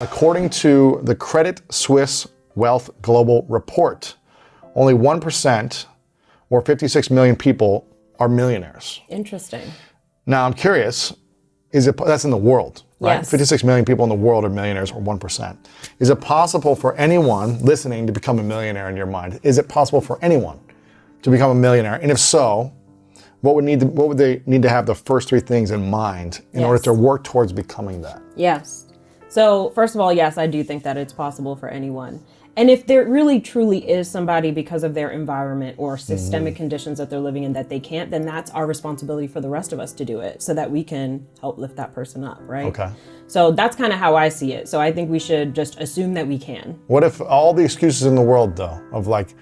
According to the Credit Suisse Wealth Global Report, only 1% or 56 million people are millionaires. Interesting. Now, I'm curious, that's in the world, right? Yes. 56 million people in the world are millionaires, or 1%. Is it possible for anyone listening to become a millionaire in your mind? Is it possible for anyone to become a millionaire? And if so, what would they need to have the first three things in mind in order to work towards becoming that? Yes. So first of all, yes, I do think that it's possible for anyone. And if there really truly is somebody because of their environment or systemic conditions that they're living in that they can't, then that's our responsibility for the rest of us to do it so that we can help lift that person up, right? Okay. So that's kind of how I see it. So I think we should just assume that we can. What if all the excuses in the world, though, of like,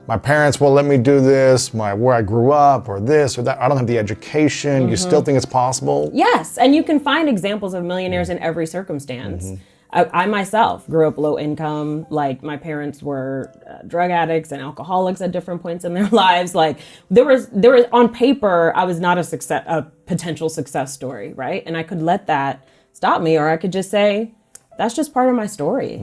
my parents won't let me do this, where I grew up, or this or that, I don't have the education, you still think it's possible? Yes, and you can find examples of millionaires in every circumstance. I myself grew up low income. Like, my parents were drug addicts and alcoholics at different points in their lives. Like, there was on paper, I was not a potential success story, right? And I could let that stop me, or I could just say, that's just part of my story.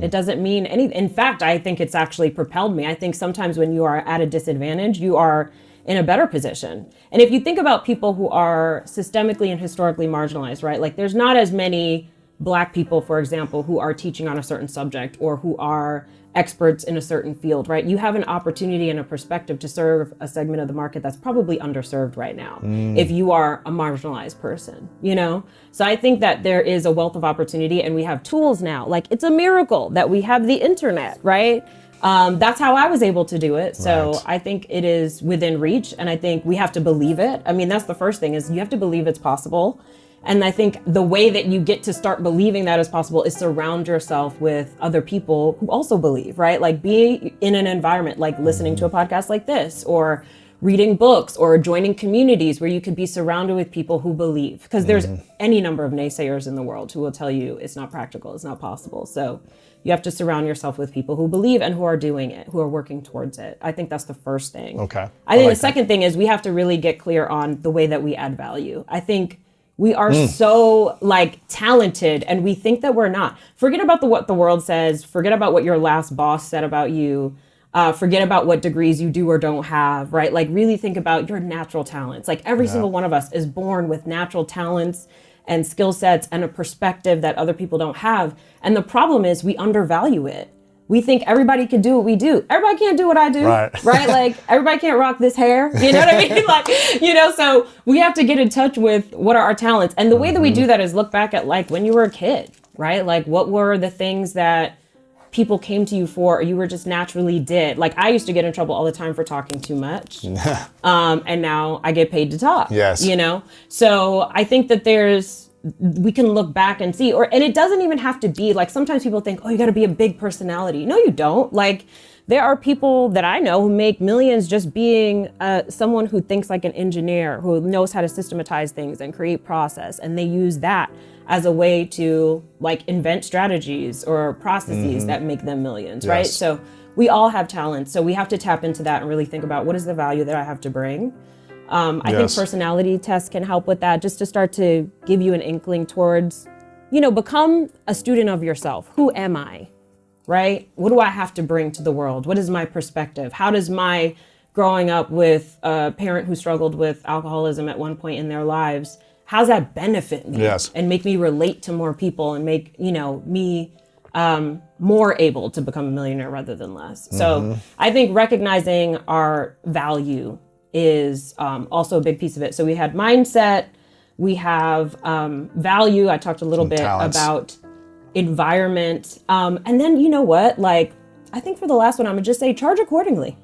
It doesn't mean anything. In fact, I think it's actually propelled me. I think sometimes when you are at a disadvantage, you are in a better position. And if you think about people who are systemically and historically marginalized, right? Like, there's not as many Black people, for example, who are teaching on a certain subject or who are experts in a certain field, right? You have an opportunity and a perspective to serve a segment of the market that's probably underserved right now if you are a marginalized person, you know? So I think that there is a wealth of opportunity, and we have tools now. Like, it's a miracle that we have the internet, right? That's how I was able to do it. So I think it is within reach, and I think we have to believe it. I mean, that's the first thing, is you have to believe it's possible. And I think the way that you get to start believing that is possible is surround yourself with other people who also believe, right? Like, be in an environment like listening to a podcast like this, or reading books, or joining communities where you could be surrounded with people who believe. Because there's any number of naysayers in the world who will tell you it's not practical, it's not possible. So you have to surround yourself with people who believe and who are doing it, who are working towards it. I think that's the first thing. Okay. I think the second thing is we have to really get clear on the way that we add value. I think we are so talented, and we think that we're not. Forget about what the world says. Forget about what your last boss said about you. Forget about what degrees you do or don't have, right? Like, really think about your natural talents. Like, every single one of us is born with natural talents and skill sets and a perspective that other people don't have. And the problem is we undervalue it. We think everybody can do what we do. Everybody can't do what I do, right? Like, everybody can't rock this hair. You know what I mean? Like, you know, so we have to get in touch with what are our talents. And the way that we do that is look back at, like, when you were a kid, right? Like, what were the things that people came to you for, or you were just naturally did? Like, I used to get in trouble all the time for talking too much. And now I get paid to talk, you know? So I think that we can look back and see, and it doesn't even have to be like, sometimes people think, oh, you got to be a big personality. No, you don't. Like, there are people that I know who make millions just being someone who thinks like an engineer, who knows how to systematize things and create process. And they use that as a way to, like, invent strategies or processes that make them millions, right? So we all have talents. So we have to tap into that and really think about, what is the value that I have to bring? I think personality tests can help with that, just to start to give you an inkling towards, you know, become a student of yourself. Who am I, right? What do I have to bring to the world? What is my perspective? How does my growing up with a parent who struggled with alcoholism at one point in their lives, how's that benefit me and make me relate to more people and make, you know, me more able to become a millionaire rather than less? So I think recognizing our value is also a big piece of it. So we had mindset, we have value. I talked a little bit about environment. And then, you know what, like, I think for the last one, I'm gonna just say, charge accordingly.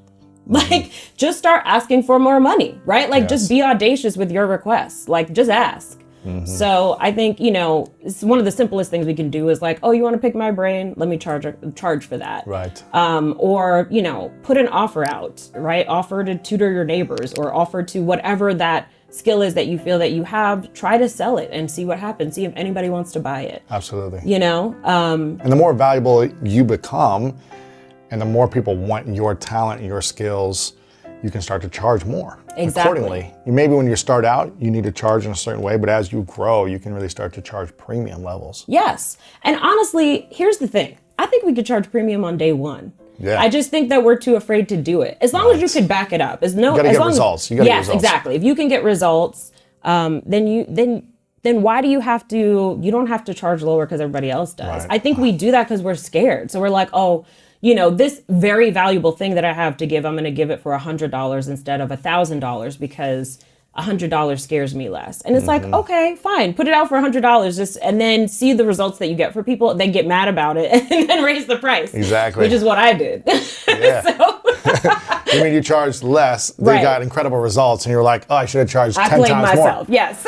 Like, just start asking for more money, right? Like, just be audacious with your requests. Like, just ask. So I think, you know, it's one of the simplest things we can do is like, oh, you want to pick my brain? Let me charge for that. Right. Or, you know, put an offer out, right? Offer to tutor your neighbors, or offer to whatever that skill is that you feel that you have. Try to sell it and see what happens. See if anybody wants to buy it. Absolutely. You know? And the more valuable you become, and the more people want your talent and your skills, you can start to charge more Exactly. accordingly. Maybe when you start out, you need to charge in a certain way, but as you grow, you can really start to charge premium levels. Yes. And honestly, here's the thing. I think we could charge premium on day one. Yeah. I just think that we're too afraid to do it. As long as you could back it up. You gotta get results. You gotta get results. Yes, exactly. If you can get results, then why do you have to, you don't have to charge lower because everybody else does. Right. I think we do that because we're scared. So we're like, oh, this very valuable thing that I have to give, I'm going to give it for $100 instead of $1,000 because $100 scares me less. And it's like, okay, fine, put it out for $100 and then see the results that you get for people, then get mad about it and then raise the price. Exactly. Which is what I did. Yeah. So, I mean, you charged less, they Right. got incredible results, and you're like, oh, I should have charged 10 I blame times myself. more. Yes.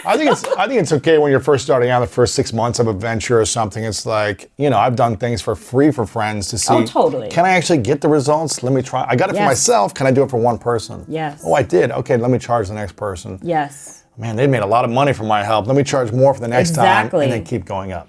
I think it's okay when you're first starting out, the first 6 months of a venture or something. It's like, I've done things for free for friends to see. Oh, totally. Can I actually get the results? Let me try. I got it for Yes. myself. Can I do it for one person? Yes. Oh, I did. Okay, let me charge the next person. Yes. Man, they made a lot of money from my help. Let me charge more for the next time, Exactly. and then keep going up.